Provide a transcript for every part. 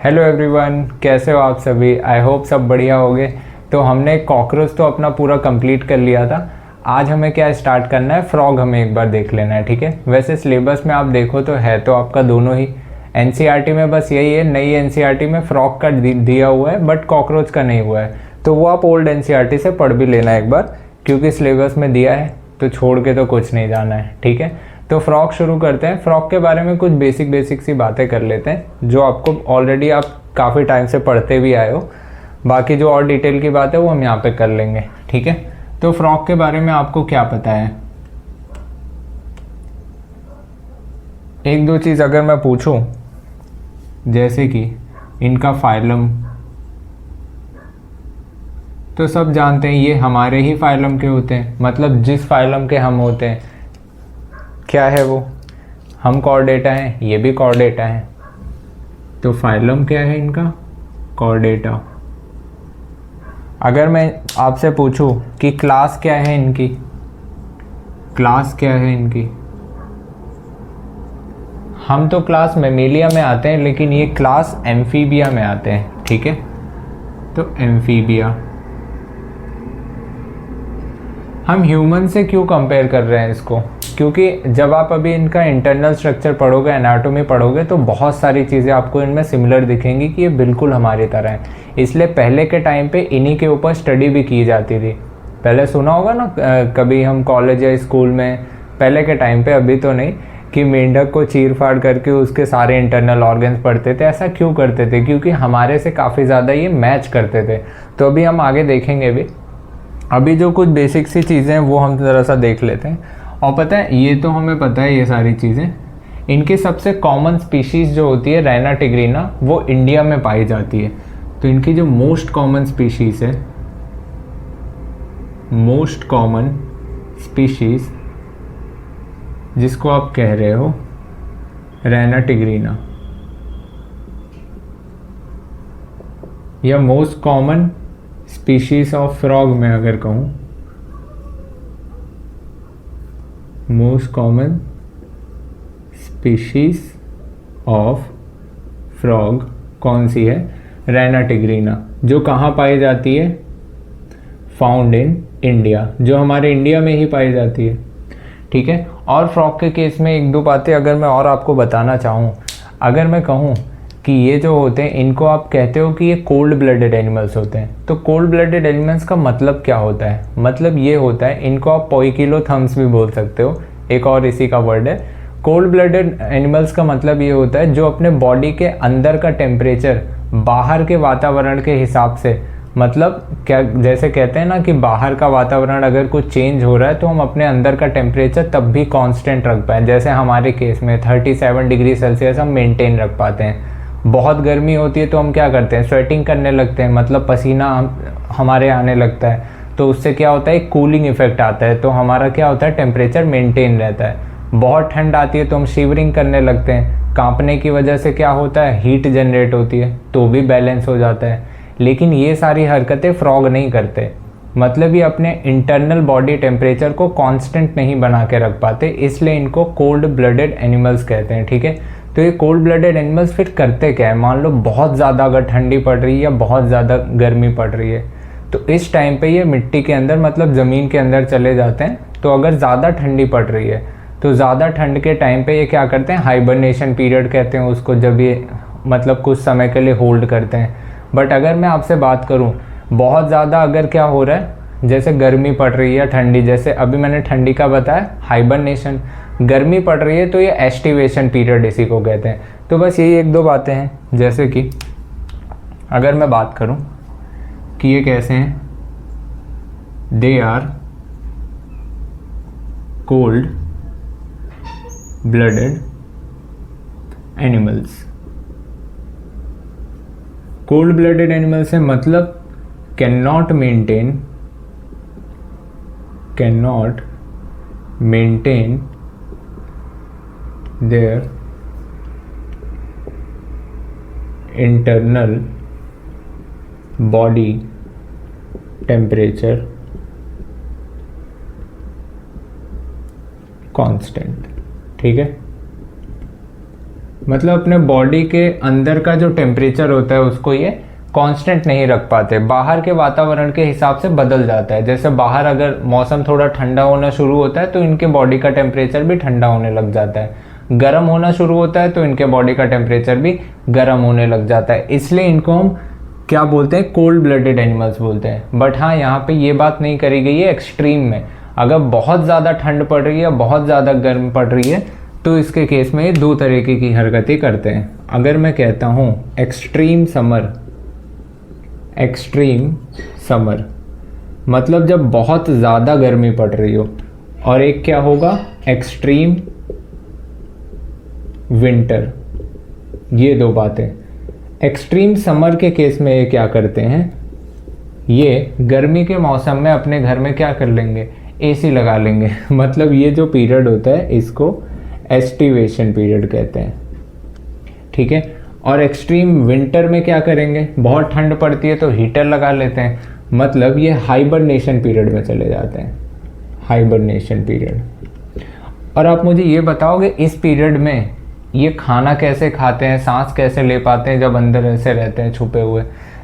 Hello everyone, कैसे हो आप सभी। आई होप सब बढ़िया होगे। तो हमने कॉकरोच तो अपना पूरा कंप्लीट कर लिया था। आज हमें क्या स्टार्ट करना है, फ्रॉग हमें एक बार देख लेना है, ठीक है। वैसे सिलेबस में आप देखो तो है तो आपका दोनों ही। एनसीईआरटी में बस यही है, नई एनसीईआरटी में फ्रॉग का दिया हुआ है बट कॉकरोच का नहीं हुआ है। तो वो आप ओल्ड एनसीईआरटी से पढ़ भी लेना एक बार, क्योंकि सिलेबस में दिया है तो छोड़ के तो कुछ नहीं जाना है, ठीक है। तो फ्रॉग शुरू करते हैं। फ्रॉग के बारे में कुछ बेसिक सी बातें कर लेते हैं, जो आपको ऑलरेडी आप काफ़ी टाइम से पढ़ते भी आए हो। बाकी जो और डिटेल की बात है वो हम यहाँ पे कर लेंगे, ठीक है। तो फ्रॉग के बारे में आपको क्या पता है? एक दो चीज़ अगर मैं पूछूं, जैसे कि इनका फाइलम, तो सब जानते हैं ये हमारे ही फाइलम के होते हैं। मतलब जिस फाइलम के हम होते हैं, क्या है वो, हम कॉर्डेटा हैं, ये भी कॉर्डेटा है। तो फाइलम क्या है इनका? कॉर्डेटा। अगर मैं आपसे पूछूं कि क्लास क्या है इनकी, क्लास क्या है इनकी, हम तो क्लास मेमेलिया में आते हैं, लेकिन ये क्लास एम्फीबिया में आते हैं, ठीक है। तो एम्फीबिया। हम ह्यूमन से क्यों कंपेयर कर रहे हैं इसको? क्योंकि जब आप अभी इनका इंटरनल स्ट्रक्चर पढ़ोगे, एनाटॉमी पढ़ोगे, तो बहुत सारी चीज़ें आपको इनमें सिमिलर दिखेंगी कि ये बिल्कुल हमारी तरह है। इसलिए पहले के टाइम पे इन्हीं के ऊपर स्टडी भी की जाती थी। पहले सुना होगा ना, कभी हम कॉलेज या स्कूल में, पहले के टाइम पे, अभी तो नहीं, कि मेंढक को चीर फाड़ करके उसके सारे इंटरनल ऑर्गन्स पढ़ते थे। ऐसा क्यों करते थे? क्योंकि हमारे से काफ़ी ज़्यादा ये मैच करते थे। तो अभी हम आगे देखेंगे भी। अभी जो कुछ बेसिक सी चीज़ें हैं वो हम ज़रा सा देख लेते हैं। और पता है, ये तो हमें पता है ये सारी चीज़ें। इनकी सबसे कॉमन स्पीशीज़ जो होती है रैना टिग्रीना, वो इंडिया में पाई जाती है। तो इनकी जो मोस्ट कॉमन स्पीशीज़ है, मोस्ट कॉमन स्पीशीज़ जिसको आप कह रहे हो रैना टिग्रीना, या most common species of frog में अगर कहूँ, most common species of frog कौन सी है? रैना टिग्रीना। जो कहाँ पाई जाती है? फाउंड इन इंडिया, जो हमारे इंडिया में ही पाई जाती है, ठीक है। और फ्रॉग के केस में एक दो बातें अगर मैं और आपको बताना चाहूँ, अगर मैं कहूँ कि ये जो होते हैं, इनको आप कहते हो कि ये कोल्ड ब्लडेड एनिमल्स होते हैं। तो कोल्ड ब्लडेड एनिमल्स का मतलब क्या होता है? मतलब ये होता है, इनको आप पोइकिलोथर्म्स भी बोल सकते हो, एक और इसी का वर्ड है। कोल्ड ब्लडेड एनिमल्स का मतलब ये होता है जो अपने बॉडी के अंदर का टेम्परेचर बाहर के वातावरण के हिसाब से, मतलब क्या, जैसे कहते हैं ना कि बाहर का वातावरण अगर कुछ चेंज हो रहा है तो हम अपने अंदर का टेम्परेचर तब भी कांस्टेंट रख पाएँ। जैसे हमारे केस में 37 डिग्री सेल्सियस हम मेंटेन रख पाते हैं। बहुत गर्मी होती है तो हम क्या करते हैं, स्वेटिंग करने लगते हैं, मतलब पसीना हमारे आने लगता है। तो उससे क्या होता है, एक कूलिंग इफेक्ट आता है, तो हमारा क्या होता है, टेम्परेचर मेंटेन रहता है। बहुत ठंड आती है तो हम शिवरिंग करने लगते हैं, कांपने की वजह से क्या होता है, हीट जनरेट होती है, तो भी बैलेंस हो जाता है। लेकिन ये सारी हरकतें फ्रॉग नहीं करते। मतलब ये अपने इंटरनल बॉडी टेम्परेचर को कांस्टेंट नहीं बना के रख पाते, इसलिए इनको कोल्ड ब्लडेड एनिमल्स कहते हैं, ठीक है। तो ये कोल्ड ब्लडेड एनिमल्स फिर करते क्या है? मान लो बहुत ज़्यादा अगर ठंडी पड़ रही है या बहुत ज़्यादा गर्मी पड़ रही है, तो इस टाइम पे ये मिट्टी के अंदर, मतलब ज़मीन के अंदर चले जाते हैं। तो अगर ज़्यादा ठंडी पड़ रही है तो ज़्यादा ठंड के टाइम पे ये क्या करते हैं, हाइबरनेशन पीरियड कहते हैं उसको, जब ये मतलब कुछ समय के लिए होल्ड करते हैं। बट अगर मैं आपसे बात करूं, बहुत ज़्यादा अगर क्या हो रहा है, जैसे गर्मी पड़ रही है, ठंडी, जैसे अभी मैंने ठंडी का बताया हाइबरनेशन, गर्मी पड़ रही है तो ये एस्टिवेशन पीरियड इसी को कहते हैं। तो बस यही एक दो बातें हैं। जैसे कि अगर मैं बात करूं कि ये कैसे हैं, they are cold blooded animals. Cold blooded animals है, मतलब can not maintain their internal body temperature constant, ठीक है। मतलब अपने बॉडी के अंदर का जो टेम्परेचर होता है उसको ये कांस्टेंट नहीं रख पाते, बाहर के वातावरण के हिसाब से बदल जाता है। जैसे बाहर अगर मौसम थोड़ा ठंडा होना शुरू होता है तो इनके बॉडी का टेम्परेचर भी ठंडा होने लग जाता है, गर्म होना शुरू होता है तो इनके बॉडी का टेम्परेचर भी गर्म होने लग जाता है। इसलिए इनको हम क्या बोलते हैं, कोल्ड ब्लडेड एनिमल्स बोलते हैं। बट हाँ, यहाँ पे ये बात नहीं करी गई है एक्सट्रीम में, अगर बहुत ज़्यादा ठंड पड़ रही है, बहुत ज़्यादा गर्म पड़ रही है, तो इसके केस में ये दो तरीके की हरकतें करते हैं। अगर मैं कहता हूँ एक्सट्रीम समर मतलब जब बहुत ज़्यादा गर्मी पड़ रही हो, और एक क्या होगा, एक्सट्रीम विंटर। ये दो बातें। एक्सट्रीम समर के केस में ये क्या करते हैं, ये गर्मी के मौसम में अपने घर में क्या कर लेंगे, एसी लगा लेंगे। मतलब ये जो पीरियड होता है इसको एस्टिवेशन पीरियड कहते हैं, ठीक है। और एक्सट्रीम विंटर में क्या करेंगे, बहुत ठंड पड़ती है तो हीटर लगा लेते हैं, मतलब ये हाइबरनेशन पीरियड में चले जाते हैं, हाइबरनेशन पीरियड। और आप मुझे ये बताओगे इस पीरियड में ये खाना कैसे खाते हैं, सांस कैसे ले पाते हैं जब अंदर ऐसे रहते हैं छुपे हुए।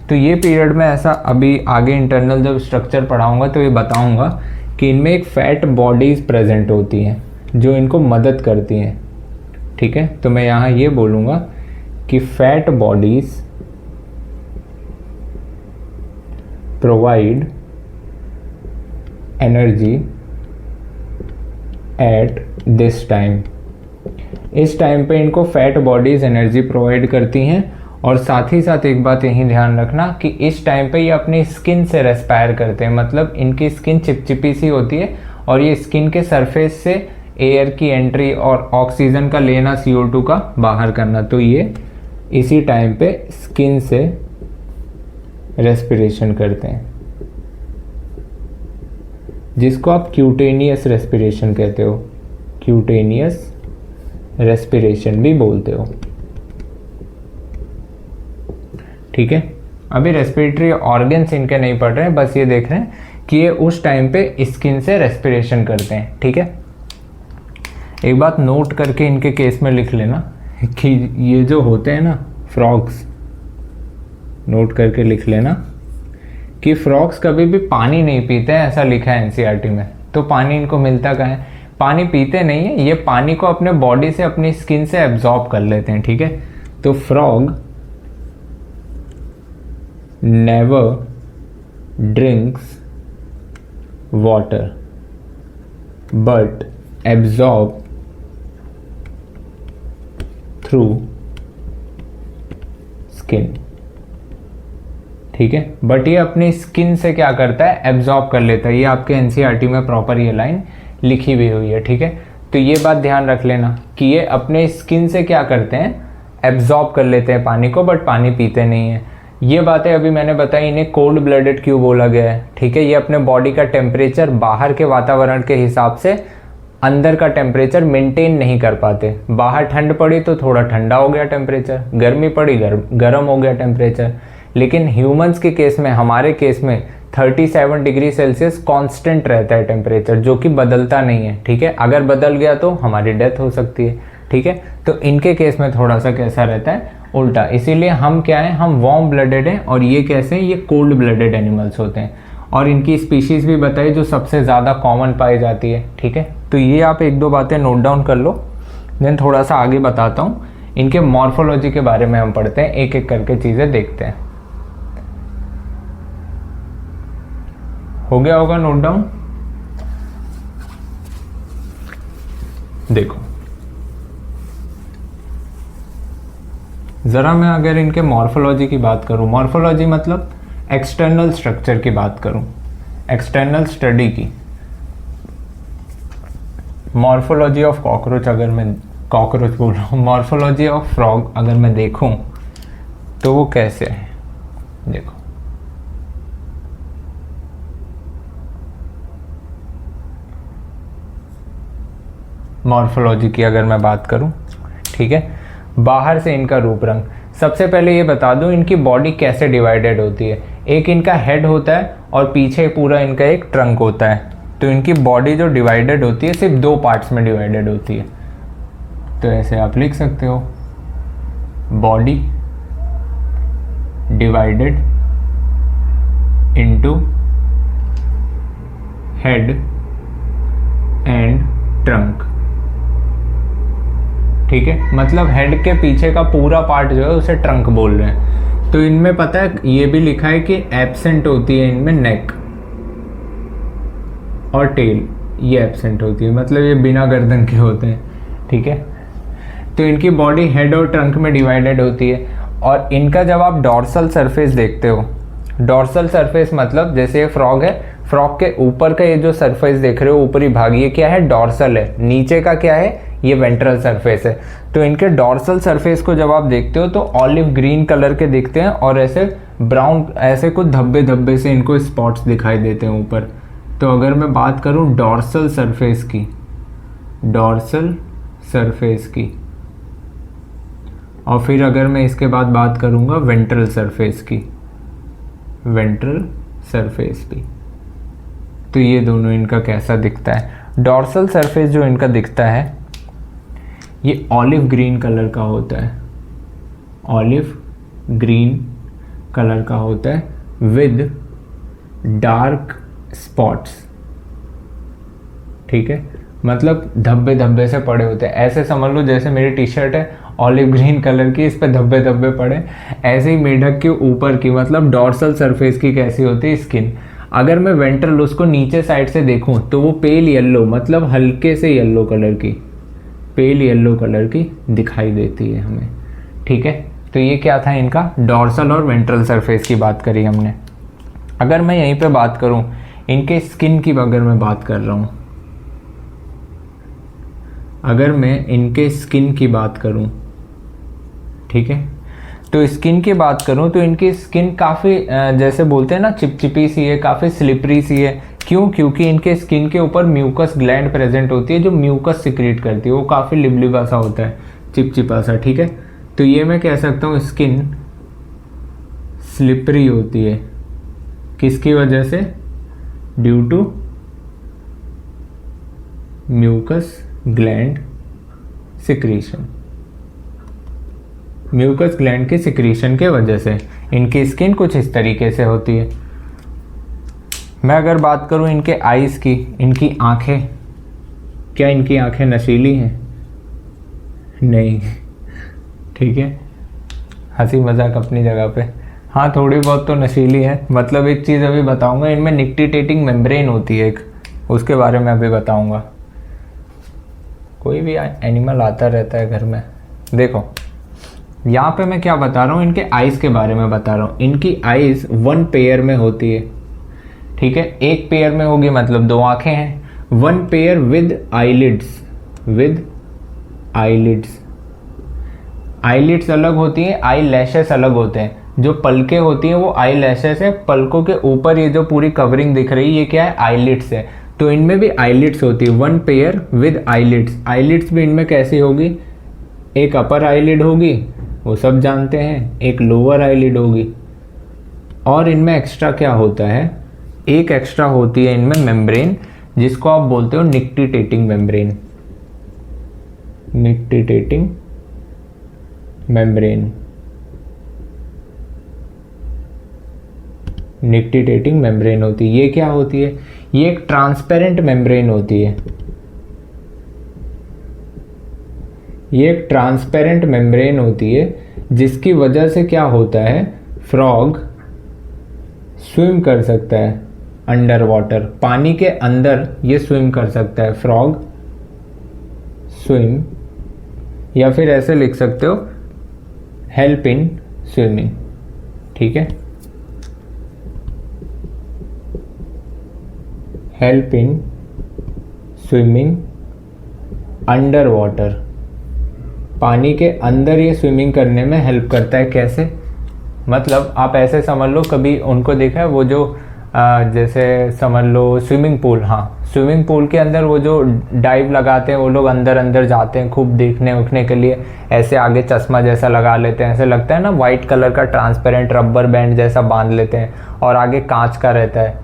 तो ये पीरियड में ऐसा, अभी आगे इंटरनल जब स्ट्रक्चर पढ़ाऊंगा तो ये बताऊंगा कि इनमें एक फैट बॉडीज़ प्रेजेंट होती हैं जो इनको मदद करती हैं, ठीक है। तो मैं यहाँ ये बोलूँगा कि fat bodies provide energy at this time. इस टाइम पे इनको फैट बॉडीज़ एनर्जी प्रोवाइड करती हैं। और साथ ही साथ एक बात यही ध्यान रखना कि इस टाइम पे ये अपनी स्किन से रेस्पायर करते हैं, मतलब इनकी स्किन चिपचिपी सी होती है और ये स्किन के सरफेस से एयर की एंट्री और ऑक्सीजन का लेना, CO2 का बाहर करना, तो ये इसी टाइम पे स्किन से रेस्पिरेशन करते हैं, जिसको आप क्यूटेनियस रेस्पिरेशन कहते हो, क्यूटेनियस रेस्पिरेशन भी बोलते हो, ठीक है। अभी रेस्पिरेटरी ऑर्गन्स इनके नहीं पढ़ रहे हैं, बस ये देख रहे हैं कि ये उस टाइम पे स्किन से रेस्पिरेशन करते हैं, ठीक है। एक बात नोट करके इनके केस में लिख लेना कि ये जो होते हैं ना फ्रॉग्स, नोट करके लिख लेना कि फ्रॉग्स कभी भी पानी नहीं पीते हैं, ऐसा लिखा है NCERT में। तो पानी इनको मिलता कहाँ है, पानी पीते नहीं है, ये पानी को अपने बॉडी से, अपनी स्किन से एब्जॉर्ब कर लेते हैं, ठीक है। तो frog never drinks water but absorb through skin, ठीक है। बट ये अपनी स्किन से क्या करता है, एब्जॉर्ब कर लेता है। ये आपके NCERT में प्रॉपर ये लाइन लिखी भी हुई है, ठीक है। तो ये बात ध्यान रख लेना कि ये अपने स्किन से क्या करते हैं, एब्जॉर्ब कर लेते हैं पानी को, बट पानी पीते नहीं है। ये बातें अभी मैंने बताई, इन्हें कोल्ड ब्लडेड क्यों बोला गया है, ठीक है। ये अपने बॉडी का टेम्परेचर बाहर के वातावरण के हिसाब से अंदर का टेम्परेचर मेंटेन नहीं कर पाते। बाहर ठंड पड़ी तो थोड़ा ठंडा हो गया टेम्परेचर, गर्मी पड़ी गर्म हो गया टेम्परेचर। लेकिन ह्यूमंस के केस में, हमारे केस में 37 डिग्री सेल्सियस कांस्टेंट रहता है टेम्परेचर, जो कि बदलता नहीं है, ठीक है। अगर बदल गया तो हमारी डेथ हो सकती है, ठीक है। तो इनके केस में थोड़ा सा कैसा रहता है, उल्टा। इसीलिए हम क्या हैं, हम वार्म ब्लडेड हैं, और ये कैसे हैं, ये कोल्ड ब्लडेड एनिमल्स होते हैं। और इनकी स्पीशीज़ भी बताई जो सबसे ज़्यादा कॉमन पाई जाती है, ठीक है। तो ये आप एक दो बातें नोट डाउन कर लो, देन थोड़ा सा आगे बताता हूँ। इनके मॉर्फोलॉजी के बारे में हम पढ़ते हैं, एक एक करके चीज़ें देखते हैं। हो गया होगा नोट डाउन? देखो ज़रा, मैं अगर इनके मॉर्फोलॉजी की बात करूं, मॉर्फोलॉजी मतलब एक्सटर्नल स्ट्रक्चर की बात करूं, एक्सटर्नल स्टडी की, मॉर्फोलॉजी ऑफ कॉकरोच, अगर मैं कॉकरोच बोल रहा हूँ, मॉर्फोलॉजी ऑफ फ्रॉग अगर मैं देखूं तो वो कैसे है, देखो। मॉर्फोलॉजी की अगर मैं बात करूं, ठीक है। बाहर से इनका रूप रंग, सबसे पहले ये बता दूं इनकी बॉडी कैसे डिवाइडेड होती है। एक इनका हेड होता है और पीछे पूरा इनका एक ट्रंक होता है। तो इनकी बॉडी जो डिवाइडेड होती है सिर्फ दो पार्ट्स में डिवाइडेड होती है। तो ऐसे आप लिख सकते हो, body divided into head and trunk. ठीक है, मतलब हेड के पीछे का पूरा पार्ट जो है उसे ट्रंक बोल रहे हैं। तो इनमें पता है ये भी लिखा है कि एब्सेंट होती है इनमें नेक और टेल, ये एब्सेंट होती है, मतलब ये बिना गर्दन के होते हैं। ठीक है, तो इनकी बॉडी हेड और ट्रंक में डिवाइडेड होती है। और इनका जब आप डॉर्सल सरफेस देखते हो, डॉर्सल सरफेस मतलब जैसे ये फ्रॉग है, फ्रॉग के ऊपर का ये जो सरफेस देख रहे हो ऊपरी भाग, ये क्या है, डॉर्सल है। नीचे का क्या है, ये वेंट्रल सरफेस है। तो इनके डॉर्सल सरफेस को जब आप देखते हो तो ऑलिव ग्रीन कलर के दिखते हैं और ऐसे ब्राउन, ऐसे कुछ धब्बे धब्बे से इनको स्पॉट्स दिखाई देते हैं ऊपर। तो अगर मैं बात करूं डॉर्सल सरफेस की, डॉर्सल सरफेस की, और फिर अगर मैं इसके बाद बात करूंगा वेंट्रल सरफेस की, वेंट्रल सरफेस की, तो ये दोनों इनका कैसा दिखता है। डॉर्सल सरफेस जो इनका दिखता है ये ऑलिव ग्रीन कलर का होता है, ऑलिव ग्रीन कलर का होता है विद डार्क स्पॉट्स। ठीक है, मतलब धब्बे धब्बे से पड़े होते हैं। ऐसे समझ लो जैसे मेरी टी शर्ट है ऑलिव ग्रीन कलर की, इस पे धब्बे धब्बे पड़े, ऐसे ही मेढक के ऊपर की, मतलब डॉर्सल सरफेस की कैसी होती है स्किन। अगर मैं वेंट्रल उसको नीचे साइड से देखूं तो वो पेल येलो, मतलब हल्के से येलो कलर की, पेल येलो कलर की दिखाई देती है हमें। ठीक है, तो ये क्या था इनका डॉर्सल और वेंट्रल सरफेस की बात करी हमने। अगर मैं यहीं पे बात करूं इनके स्किन की, अगर मैं बात कर रहा हूं, अगर मैं इनके स्किन की बात करूं, ठीक है, तो स्किन की बात करूं तो इनकी स्किन काफ़ी जैसे बोलते हैं ना चिपचिपी सी है, काफ़ी स्लिपरी सी है। क्यों? क्योंकि इनके स्किन के ऊपर म्यूकस ग्लैंड प्रेजेंट होती है जो म्यूकस सिक्रीट करती है, वो काफ़ी लिबलिबा सा होता है, चिपचिपा सा। ठीक है, तो ये मैं कह सकता हूँ स्किन स्लिपरी होती है, किसकी वजह से, due to mucus gland secretion, mucus gland के सिक्रीशन के वजह से इनकी स्किन कुछ इस तरीके से होती है। मैं अगर बात करूं इनके आईज की, इनकी आंखें, क्या इनकी आंखें नशीली हैं? नहीं। ठीक है, हंसी मजाक अपनी जगह पे, हाँ थोड़ी बहुत तो नशीली है। मतलब एक चीज़ अभी बताऊंगा, इनमें निक्टिटेटिंग मेम्ब्रेन होती है एक, उसके बारे में अभी बताऊंगा। कोई भी एनिमल आता रहता है घर में। देखो यहाँ पे मैं क्या बता रहा हूँ, इनके आइज के बारे में बता रहा हूँ। इनकी आइज वन पेयर में होती है। ठीक है, एक पेयर में होगी मतलब दो आंखें हैं। One pair with eyelids, with eyelids. Eyelids अलग होती हैं, आई लैशेस अलग होते हैं। जो पलकें होती हैं वो आई लैशेस है, पलकों के ऊपर ये जो पूरी कवरिंग दिख रही है ये क्या है, आईलिड्स है। तो इनमें भी आईलिड्स होती है, one pair with eyelids. Eyelids भी इनमें कैसी होगी, एक अपर आईलिड होगी, वो सब जानते हैं, एक लोअर आईलिड होगी। और इनमें एक्स्ट्रा क्या होता है, एक एक्स्ट्रा होती है इनमें मेम्ब्रेन, जिसको आप बोलते हो nictitating membrane, nictitating membrane, nictitating membrane होती है। ये क्या होती है, ये एक ट्रांसपेरेंट मेम्ब्रेन होती है। ये एक ट्रांसपेरेंट मेम्ब्रेन होती है जिसकी वजह से क्या होता है, फ्रॉग स्विम कर सकता है अंडर वाटर, पानी के अंदर ये स्विम कर सकता है। फ्रॉग स्विम, या फिर ऐसे लिख सकते हो हेल्प इन स्विमिंग। ठीक है, help in swimming under water, पानी के अंदर ये स्विमिंग करने में हेल्प करता है। कैसे, मतलब आप ऐसे समझ लो, कभी उनको देखा है वो जो जैसे समझ लो स्विमिंग पूल, हाँ स्विमिंग पूल के अंदर वो जो डाइव लगाते हैं वो लोग अंदर अंदर जाते हैं खूब देखने उठने के लिए, ऐसे आगे चश्मा जैसा लगा लेते हैं, ऐसे लगता है ना वाइट कलर का ट्रांसपेरेंट रबर बैंड जैसा बांध लेते हैं और आगे कांच का रहता है।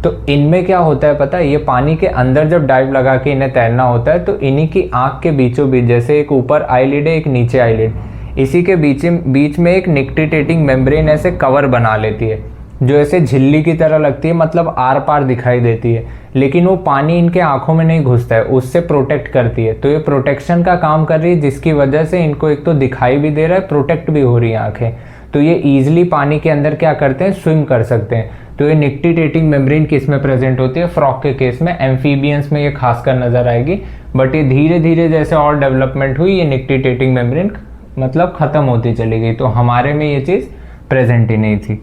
तो इनमें क्या होता है पता है, ये पानी के अंदर जब डाइव लगा के इन्हें तैरना होता है तो इन्हीं की आंख के बीचों बीच, जैसे एक ऊपर आईलिड है एक नीचे आईलिड, इसी के बीच में एक निक्टिटेटिंग मेम्ब्रेन ऐसे कवर बना लेती है जो ऐसे झिल्ली की तरह लगती है, मतलब आर पार दिखाई देती है, लेकिन वो पानी इनके आंखों में नहीं घुसता है, उससे प्रोटेक्ट करती है। तो ये प्रोटेक्शन का काम कर रही है, जिसकी वजह से इनको एक तो दिखाई भी दे रहा है, प्रोटेक्ट भी हो रही है आंखें। तो ये ईजिली पानी के अंदर क्या करते हैं, स्विम कर सकते हैं। तो ये निक्टिटेटिंग मेम्ब्रेन किस में प्रेजेंट होती है, फ्रॉग के केस में। एम्फीबियंस में ये खासकर नजर आएगी, बट ये धीरे धीरे जैसे और डेवलपमेंट हुई, ये निक्टिटेटिंग मेम्ब्रेन मतलब खत्म होती चली गई। तो हमारे में ये चीज़ प्रेजेंट ही नहीं थी।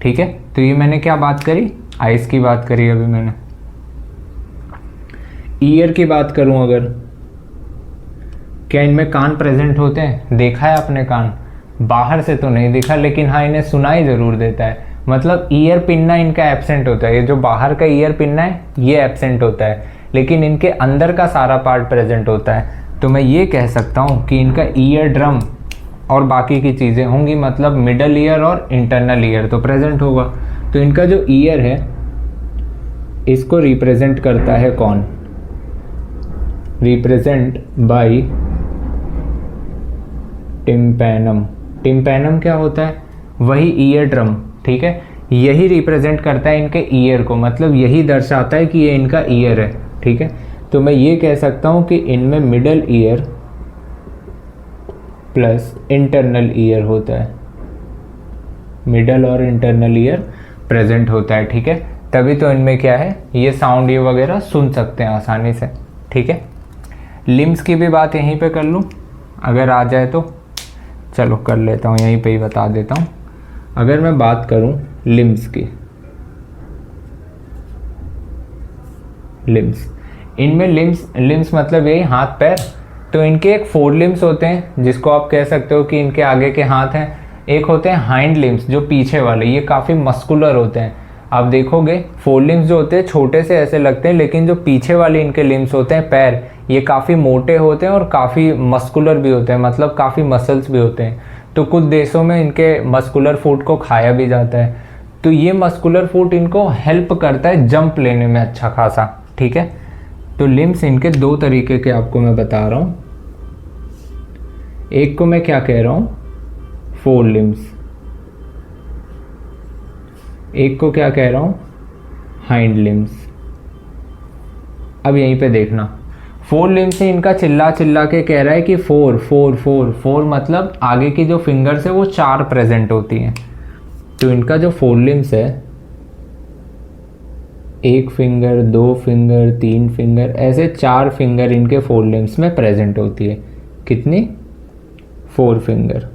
ठीक है, तो ये मैंने क्या बात करी, आइस की बात करी। अभी मैंने ईयर की बात करूं, अगर क्या इनमें कान प्रेजेंट होते हैं, देखा है आपने कान, बाहर से तो नहीं दिखा, लेकिन हाँ इन्हें सुनाई जरूर देता है। मतलब ईयर पिन्ना इनका एब्सेंट होता है, ये जो बाहर का ईयर पिन्ना है ये एब्सेंट होता है, लेकिन इनके अंदर का सारा पार्ट प्रेजेंट होता है। तो मैं ये कह सकता हूँ कि इनका ईयर ड्रम और बाकी की चीज़ें होंगी, मतलब मिडल ईयर और इंटरनल ईयर तो प्रेजेंट होगा। तो इनका जो ईयर है इसको रिप्रेजेंट करता है कौन, रिप्रेजेंट बाय टिम्पैनम। टिम्पैनम क्या होता है, वही ईयर ड्रम। ठीक है, यही रिप्रेजेंट करता है इनके ईयर को, मतलब यही दर्शाता है कि ये इनका ईयर है। ठीक है, तो मैं ये कह सकता हूँ कि इनमें middle ear plus internal ear होता है, मिडल और इंटरनल ईयर प्रेजेंट होता है। ठीक है, तभी तो इनमें क्या है, ये साउंड ये वगैरह सुन सकते हैं आसानी से। ठीक है, लिम्स की भी बात यहीं पे कर लूँ अगर आ जाए तो, चलो कर लेता हूँ, यहीं पे ही बता देता हूँ। अगर मैं बात करूँ लिम्स की, लिम्स, इनमें लिम्स मतलब यही हाथ पैर। तो इनके एक फोर लिम्स होते हैं, जिसको आप कह सकते हो कि इनके आगे के हाथ हैं। एक होते हैं हाइंड लिम्स, जो पीछे वाले, ये काफ़ी मस्कुलर होते हैं। आप देखोगे फोर लिम्स जो होते हैं छोटे से ऐसे लगते हैं, लेकिन जो पीछे वाले इनके लिम्स होते हैं पैर, ये काफ़ी मोटे होते हैं और काफ़ी मस्कुलर भी होते हैं, मतलब काफ़ी मसल्स भी होते हैं। तो कुछ देशों में इनके मस्कुलर फूड को खाया भी जाता है। तो ये मस्कुलर फूड इनको हेल्प करता है जंप लेने में अच्छा खासा। ठीक है, तो लिम्स इनके दो तरीके के आपको मैं बता रहा हूँ। एक को मैं क्या कह रहा हूँ, फोर लिम्स, एक को क्या कह रहा हूँ, हाइंड लिम्स। अब यहीं पे देखना, फोर लिम्स से इनका चिल्ला चिल्ला के कह रहा है कि फोर फोर फोर फोर, मतलब आगे की जो फिंगर्स है वो चार प्रेजेंट होती हैं। तो इनका जो फोर लिम्स है, एक फिंगर, दो फिंगर, तीन फिंगर, ऐसे चार फिंगर इनके फोर लिम्स में प्रेजेंट होती है। कितनी, फोर फिंगर,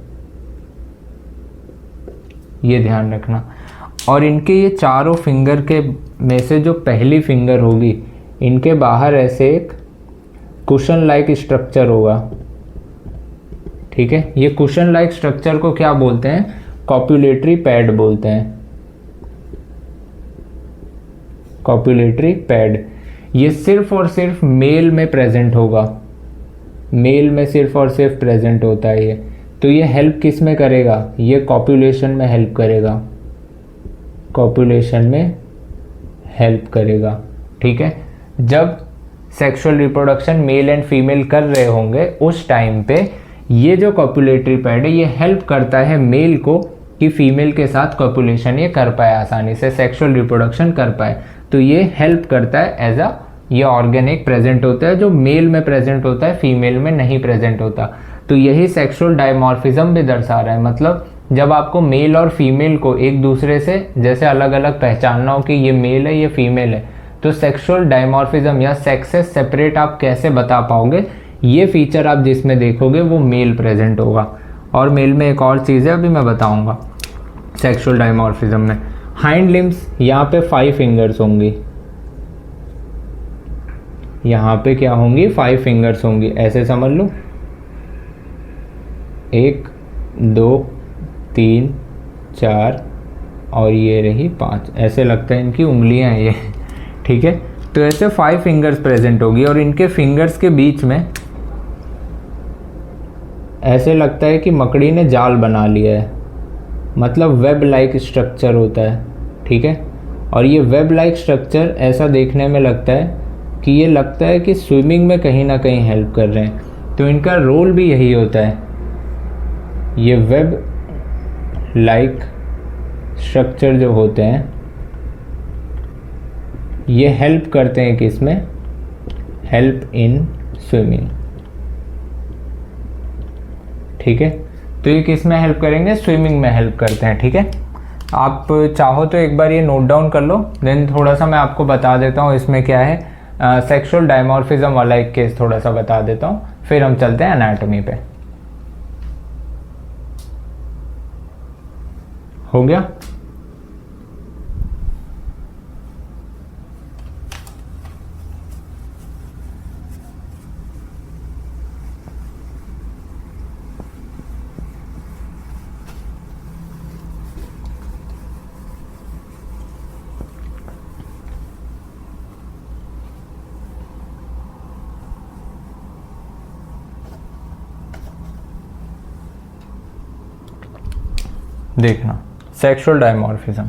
ये ध्यान रखना। और इनके ये चारों फिंगर के में से जो पहली फिंगर होगी, इनके बाहर ऐसे एक कुशन लाइक स्ट्रक्चर होगा। ठीक है, ये कुशन लाइक स्ट्रक्चर को क्या बोलते हैं, कॉपुलेटरी पैड बोलते हैं, कॉपुलेटरी पैड। ये सिर्फ और सिर्फ मेल में प्रेजेंट होगा, मेल में सिर्फ और सिर्फ प्रेजेंट होता है ये। तो ये हेल्प किस में करेगा, ये कॉपुलेशन में हेल्प करेगा, कॉपुलेशन में हेल्प करेगा। ठीक है, जब sexual reproduction male and female कर रहे होंगे उस टाइम पे ये जो कॉपुलेटरी पैड है ये हेल्प करता है मेल को कि फीमेल के साथ कॉपुलेशन ये कर पाए, आसानी से सेक्सुअल रिप्रोडक्शन कर पाए। तो ये हेल्प करता है एज अ, ये ऑर्गन एक प्रेजेंट होता है जो मेल में प्रेजेंट होता है, फीमेल में नहीं प्रेजेंट होता। तो यही सेक्सुअल डायमॉर्फिज्म भी दर्शा रहा है, मतलब जब आपको मेल और फीमेल को एक दूसरे से जैसे अलग अलग पहचानना हो कि ये मेल है ये फीमेल है, तो सेक्सुअल डायमॉर्फिज्म या सेक्सेस सेपरेट आप कैसे बता पाओगे, ये फीचर आप जिसमें देखोगे वो मेल प्रेजेंट होगा। और मेल में एक और चीज़ है अभी मैं बताऊंगा सेक्सुअल डायमॉर्फिज्म में। हाइंड लिम्स, यहाँ पे 5 फिंगर्स होंगी, यहाँ पे क्या होंगी, 5 फिंगर्स होंगी, ऐसे समझ लो, 1 2 3 4 और ये रही 5, ऐसे लगता है इनकी उंगलियां हैं ये। ठीक है, तो ऐसे 5 फिंगर्स प्रेजेंट होगी और इनके फिंगर्स के बीच में ऐसे लगता है कि मकड़ी ने जाल बना लिया है, मतलब वेब लाइक स्ट्रक्चर होता है। ठीक है, और ये वेब लाइक स्ट्रक्चर ऐसा देखने में लगता है कि ये लगता है कि स्विमिंग में कहीं ना कहीं हेल्प कर रहे हैं। तो इनका रोल भी यही होता है ये वेब लाइक स्ट्रक्चर जो होते हैं ये हेल्प करते हैं किसमें, हेल्प इन स्विमिंग। ठीक है, तो ये किस में हेल्प करेंगे, स्विमिंग में हेल्प करते हैं। ठीक है, आप चाहो तो एक बार ये नोट डाउन कर लो, देन थोड़ा सा मैं आपको बता देता हूँ इसमें क्या है। सेक्सुअल डायमॉर्फिज्म वाला एक केस थोड़ा सा बता देता हूँ, फिर हम चलते हैं एनाटॉमी पे। हो गया? देखना, सेक्सुअल डायमॉर्फिज्म।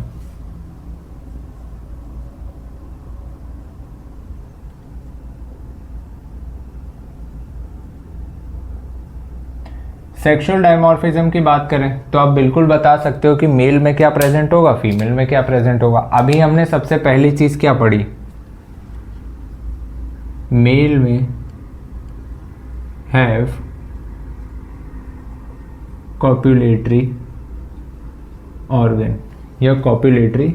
सेक्सुअल डायमॉर्फिज्म की बात करें तो आप बिल्कुल बता सकते हो कि मेल में क्या प्रेजेंट होगा, फीमेल में क्या प्रेजेंट होगा। अभी हमने सबसे पहली चीज क्या पढ़ी, मेल में हैव कॉपुलेटरी ऑर्गन या कॉपुलेटरी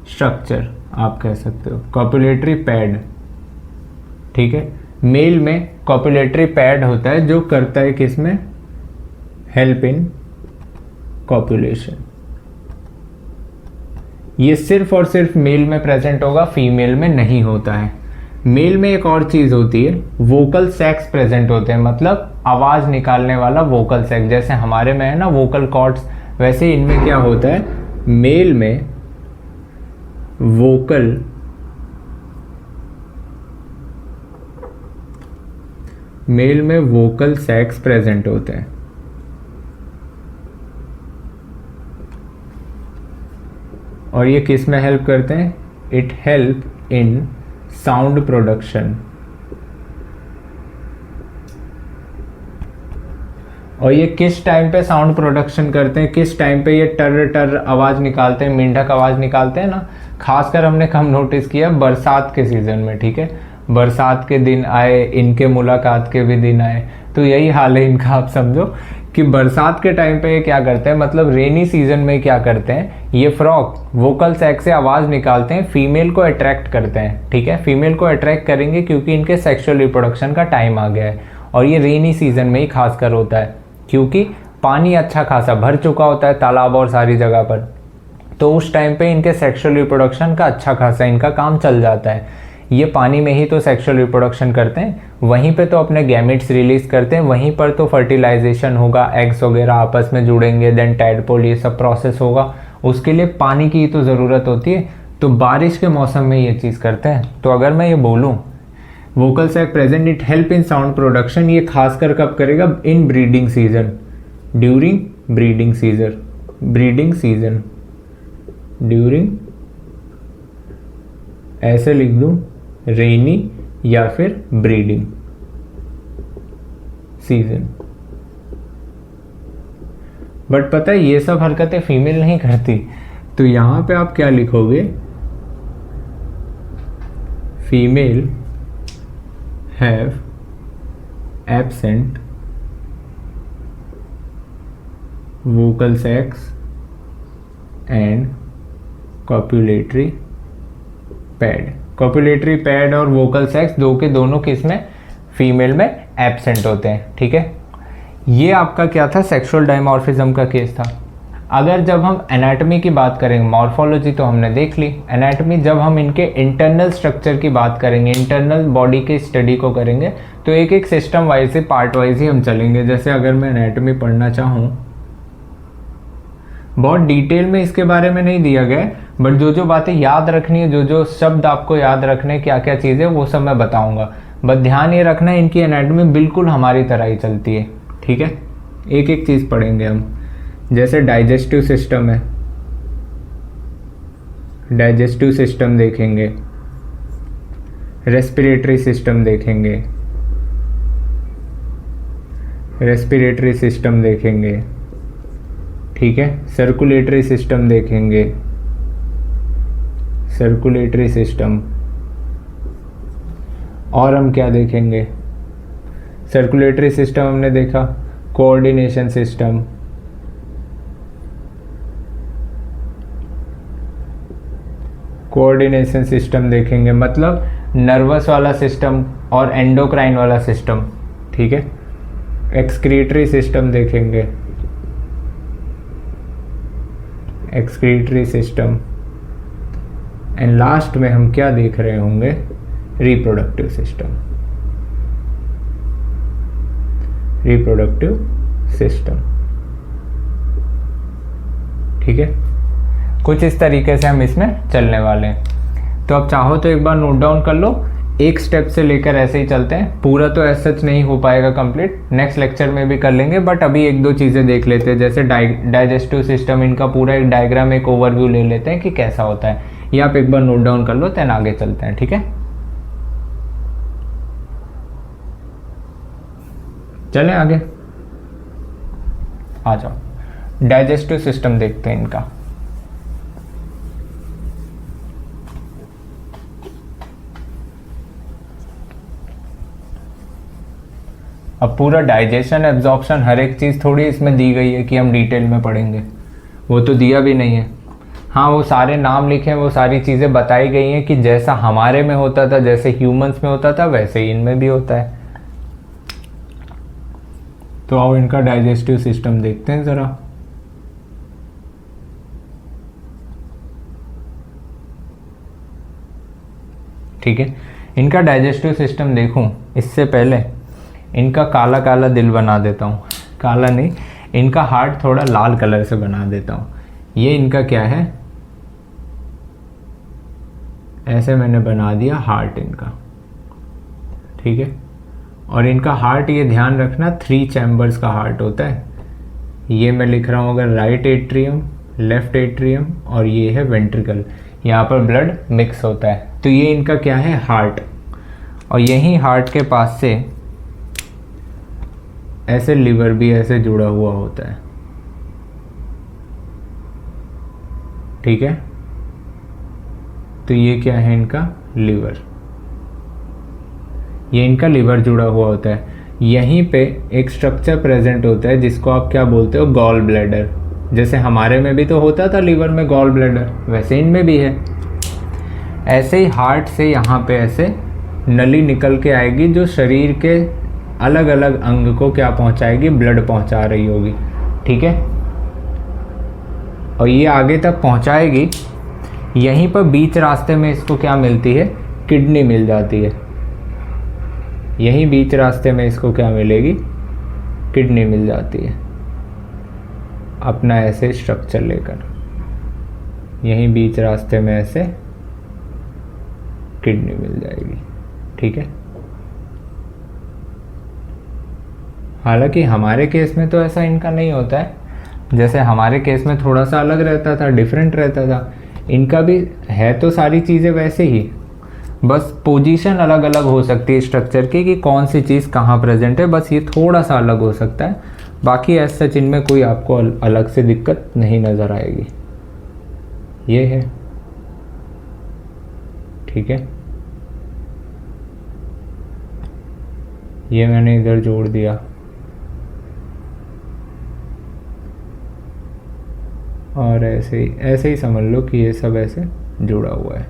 स्ट्रक्चर आप कह सकते हो, कॉपुलेटरी पैड। ठीक है, मेल में कॉपुलेटरी पैड होता है जो करता है किसमें, हेल्प इन कॉपुलेशन। ये सिर्फ और सिर्फ मेल में प्रेजेंट होगा, फीमेल में नहीं होता है। मेल में एक और चीज होती है, वोकल सैक्स प्रेजेंट होते हैं, मतलब आवाज निकालने वाला वोकल सैक। जैसे हमारे में है ना वोकल कॉर्ड्स, वैसे इनमें क्या होता है, मेल में वोकल सैक्स प्रेजेंट होते हैं। और ये किस में हेल्प करते हैं, it help in sound production. और ये किस टाइम पे साउंड प्रोडक्शन करते हैं, किस टाइम पे ये टर टर आवाज निकालते हैं, मेंढक आवाज निकालते हैं ना, खासकर हमने कम नोटिस किया बरसात के सीजन में। ठीक है, बरसात के दिन आए, इनके मुलाकात के भी दिन आए, तो यही हाल है इनका। आप समझो कि बरसात के टाइम पे ये क्या करते हैं, मतलब रेनी सीजन में क्या करते हैं, ये फ्रॉग वोकल सैक से आवाज निकालते हैं, फीमेल को अट्रैक्ट करते हैं। ठीक है, फीमेल को अट्रैक्ट करेंगे क्योंकि इनके सेक्सुअल रिप्रोडक्शन का टाइम आ गया है। और ये रेनी सीजन में ही खासकर होता है क्योंकि पानी अच्छा खासा भर चुका होता है तालाब और सारी जगह पर, तो उस टाइम पे इनके सेक्सुअल रिप्रोडक्शन का अच्छा खासा इनका काम चल जाता है। ये पानी में ही तो सेक्सुअल रिप्रोडक्शन करते हैं, वहीं पे तो अपने गैमेट्स रिलीज करते हैं, वहीं पर तो फर्टिलाइजेशन होगा, एग्स वगैरह आपस में जुड़ेंगे, देन टैडपोल, ये सब प्रोसेस होगा। उसके लिए पानी की तो ज़रूरत होती है, तो बारिश के मौसम में ये चीज़ करते हैं। तो अगर मैं ये बोलूँ vocal sac present, it help in sound production, ये खासकर कब करेगा, in breeding season, during breeding season, during, ऐसे लिख दूं, रेनी या फिर ब्रीडिंग सीजन। बट पता है ये सब हरकतें फीमेल नहीं करती, तो यहां पे आप क्या लिखोगे, female have absent vocal sacs and copulatory pad. Copulatory pad और वोकल सैक्स दो के दोनों किस में, फीमेल में एब्सेंट होते हैं। ठीक है, ये आपका क्या था, सेक्सुअल डायमॉर्फिज्म का केस था। अगर जब हम एनाटॉमी की बात करेंगे, मॉर्फोलॉजी तो हमने देख ली, एनाटॉमी जब हम इनके इंटरनल स्ट्रक्चर की बात करेंगे, इंटरनल बॉडी के स्टडी को करेंगे, तो एक एक सिस्टम वाइज से पार्ट वाइज ही हम चलेंगे। जैसे अगर मैं एनाटॉमी पढ़ना चाहूँ, बहुत डिटेल में इसके बारे में नहीं दिया गया, बट जो जो बातें याद रखनी है, जो जो शब्द आपको याद रखने, क्या क्या चीज़ें, वो सब मैं बताऊंगा। बस ध्यान ये रखना है, इनकी एनाटॉमी बिल्कुल हमारी तरह ही चलती है। ठीक है, एक एक चीज़ पढ़ेंगे हम। जैसे डाइजेस्टिव सिस्टम है, डाइजेस्टिव सिस्टम देखेंगे, रेस्पिरेटरी सिस्टम देखेंगे, रेस्पिरेटरी सिस्टम देखेंगे, ठीक है। सर्कुलेटरी सिस्टम देखेंगे, सर्कुलेटरी सिस्टम। और हम क्या देखेंगे? सर्कुलेटरी सिस्टम हमने देखा, कोऑर्डिनेशन सिस्टम, कोऑर्डिनेशन सिस्टम देखेंगे, मतलब नर्वस वाला सिस्टम और एंडोक्राइन वाला सिस्टम, ठीक है। एक्सक्रीटरी सिस्टम देखेंगे, एक्सक्रीटरी सिस्टम। एंड लास्ट में हम क्या देख रहे होंगे? रिप्रोडक्टिव सिस्टम, रिप्रोडक्टिव सिस्टम, ठीक है। कुछ इस तरीके से हम इसमें चलने वाले हैं। तो अब चाहो तो एक बार नोट डाउन कर लो, एक स्टेप से लेकर ऐसे ही चलते हैं। पूरा तो ऐसा सच नहीं हो पाएगा कंप्लीट, नेक्स्ट लेक्चर में भी कर लेंगे, बट अभी एक दो चीज़ें देख लेते हैं। जैसे डाइजेस्टिव सिस्टम, इनका पूरा एक डायग्राम, एक ओवरव्यू ले लेते हैं कि कैसा होता है। ये आप एक बार नोट डाउन कर लो, देन आगे चलते हैं, ठीक है। चलें आगे, आ जाओ। डाइजेस्टिव सिस्टम देखते हैं इनका। अब पूरा डाइजेशन, एब्जॉर्प्शन, हर एक चीज़ थोड़ी इसमें दी गई है कि हम डिटेल में पढ़ेंगे, वो तो दिया भी नहीं है। हाँ, वो सारे नाम लिखे हैं, वो सारी चीज़ें बताई गई हैं कि जैसा हमारे में होता था, जैसे ह्यूमंस में होता था, वैसे ही इनमें भी होता है। तो आओ इनका डाइजेस्टिव सिस्टम देखते हैं ज़रा। ठीक है, इनका डाइजेस्टिव सिस्टम देखूं इससे पहले इनका काला काला दिल बना देता हूँ। काला नहीं, इनका हार्ट थोड़ा लाल कलर से बना देता हूँ। ये इनका क्या है, ऐसे मैंने बना दिया हार्ट इनका, ठीक है। और इनका हार्ट, ये ध्यान रखना, 3 चैम्बर्स का हार्ट होता है। ये मैं लिख रहा हूँ अगर राइट एट्रियम, लेफ्ट एट्रियम, और ये है वेंट्रिकल। यहाँ पर ब्लड मिक्स होता है। तो ये इनका क्या है, हार्ट। और यहीं हार्ट के पास से ऐसे लिवर भी ऐसे जुड़ा हुआ होता है, ठीक है। तो ये क्या है, इनका लिवर। ये इनका लिवर जुड़ा हुआ होता है। यहीं पे एक स्ट्रक्चर प्रेजेंट होता है जिसको आप क्या बोलते हो, गॉल ब्लैडर। जैसे हमारे में भी तो होता था लिवर में गॉल ब्लैडर, वैसे इनमें भी है। ऐसे ही हार्ट से यहाँ पे ऐसे नली निकल के आएगी जो शरीर के अलग अलग अंग को क्या पहुँचाएगी, ब्लड पहुँचा रही होगी, ठीक है। और ये आगे तक पहुँचाएगी। यहीं पर बीच रास्ते में इसको क्या मिलती है, किडनी मिल जाती है। यहीं बीच रास्ते में इसको क्या मिलेगी, किडनी मिल जाती है, अपना ऐसे स्ट्रक्चर लेकर। यहीं बीच रास्ते में ऐसे किडनी मिल जाएगी, ठीक है। हालांकि हमारे केस में तो ऐसा इनका नहीं होता है। जैसे हमारे केस में थोड़ा सा अलग रहता था, डिफरेंट रहता था। इनका भी है तो सारी चीज़ें वैसे ही, बस पोजीशन अलग अलग हो सकती है स्ट्रक्चर की कि कौन सी चीज़ कहाँ प्रेजेंट है, बस ये थोड़ा सा अलग हो सकता है। बाकी एज सच इनमें कोई आपको अलग से दिक्कत नहीं नज़र आएगी। ये है, ठीक है। ये मैंने इधर जोड़ दिया। और ऐसे ही समझ लो कि ये सब ऐसे जुड़ा हुआ है,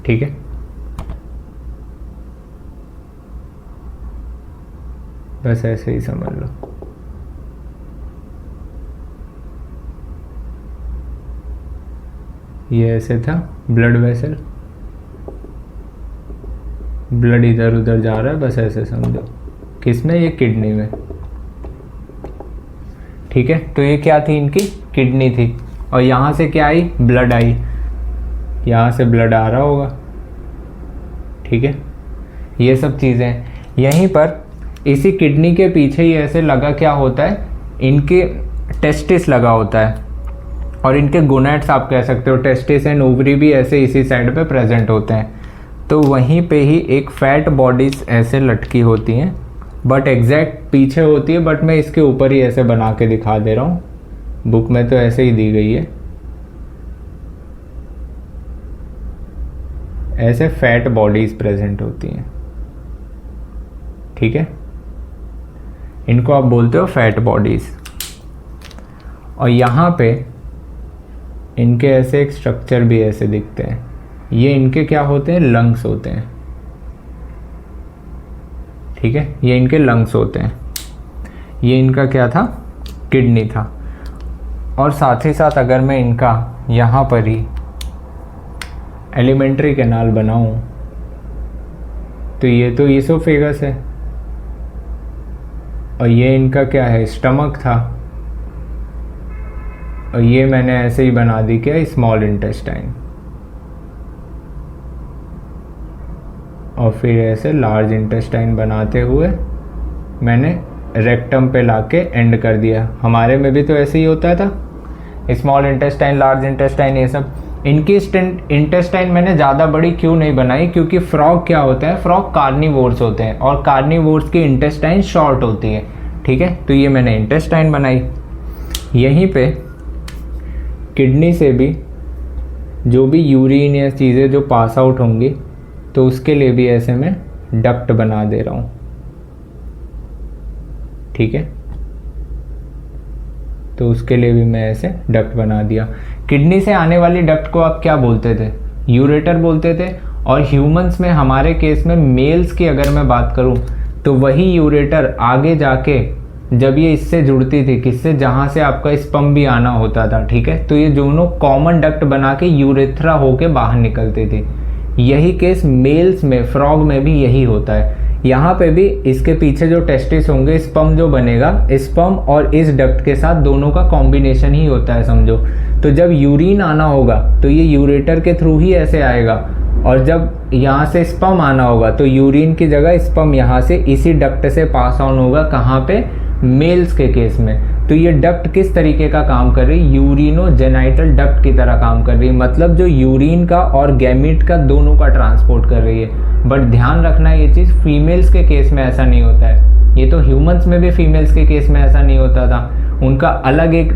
ठीक है। बस ऐसे ही समझ लो। ये ऐसे था ब्लड वेसल, ब्लड इधर उधर जा रहा है, बस ऐसे समझो। किसमें, ये किडनी में, ठीक है। तो ये क्या थी, इनकी किडनी थी। और यहाँ से क्या आई, ब्लड आई। यहाँ से ब्लड आ रहा होगा, ठीक है। ये सब चीज़ें यहीं पर इसी किडनी के पीछे ही ऐसे लगा क्या होता है, इनके टेस्टिस लगा होता है। और इनके गोनेट्स आप कह सकते हो, टेस्टिस एंड ओवरी भी ऐसे इसी साइड पे प्रेजेंट होते हैं। तो वहीं पे ही एक फैट बॉडीज ऐसे लटकी होती हैं बट एग्जैक्ट पीछे होती है, बट मैं इसके ऊपर ही ऐसे बना के दिखा दे रहा हूँ, बुक में तो ऐसे ही दी गई है। ऐसे फैट बॉडीज प्रेजेंट होती हैं, ठीक है, इनको आप बोलते हो फैट बॉडीज। और यहाँ पे इनके ऐसे एक स्ट्रक्चर भी ऐसे दिखते हैं, ये इनके क्या होते हैं, लंग्स होते हैं, ठीक है, ये इनके लंग्स होते हैं। ये इनका क्या था, किडनी था। और साथ ही साथ अगर मैं इनका यहाँ पर ही एलिमेंट्री कैनाल बनाऊं तो ये तो ईसोफेगस है, और ये इनका क्या है, स्टमक था, और ये मैंने ऐसे ही बना दी क्या, स्मॉल इंटेस्टाइन, और फिर ऐसे लार्ज इंटेस्टाइन बनाते हुए मैंने रेक्टम पे लाके एंड कर दिया। हमारे में भी तो ऐसे ही होता था, स्मॉल इंटेस्टाइन, लार्ज इंटेस्टाइन, ये सब। इनकी इंटेस्टाइन मैंने ज़्यादा बड़ी क्यों नहीं बनाई, क्योंकि फ्रॉग क्या होता है, फ्रॉग कार्निवोर्स होते हैं, और कार्निवोर्स की इंटेस्टाइन शॉर्ट होती है, ठीक है। तो ये मैंने इंटेस्टाइन बनाई। यहीं पे किडनी से भी जो भी यूरिन या चीज़ें जो पास आउट होंगी, तो उसके लिए भी ऐसे मैं डक्ट बना दे रहा हूँ, ठीक है। तो उसके लिए भी मैं ऐसे डक्ट बना दिया। किडनी से आने वाली डक्ट को आप क्या बोलते थे, यूरेटर बोलते थे। और ह्यूमंस में हमारे केस में मेल्स की अगर मैं बात करूं तो वही यूरेटर आगे जाके जब ये इससे जुड़ती थी, किससे, जहां से आपका स्पर्म भी आना होता था, ठीक है, तो ये दोनों कॉमन डक्ट बना के यूरेथ्रा होके बाहर निकलते थे। यही केस मेल्स में, फ्रॉग में भी यही होता है। यहाँ पे भी इसके पीछे जो टेस्टिस होंगे, स्पर्म जो बनेगा, स्पर्म और इस डक्ट के साथ दोनों का कॉम्बिनेशन ही होता है समझो। तो जब यूरिन आना होगा तो ये यूरेटर के थ्रू ही ऐसे आएगा, और जब यहाँ से स्पर्म आना होगा तो यूरिन की जगह स्पर्म यहाँ से इसी डक्ट से पास ऑन होगा। कहाँ पे, मेल्स के केस में। तो ये डक्ट किस तरीके का काम कर रही, यूरिनोजेनाइटल डक्ट की तरह काम कर रही है, मतलब जो यूरिन का और गैमीट का दोनों का ट्रांसपोर्ट कर रही है। बट ध्यान रखना ये चीज़, फीमेल्स के केस में ऐसा नहीं होता है। ये तो ह्यूमंस में भी फीमेल्स के केस में ऐसा नहीं होता था। उनका अलग एक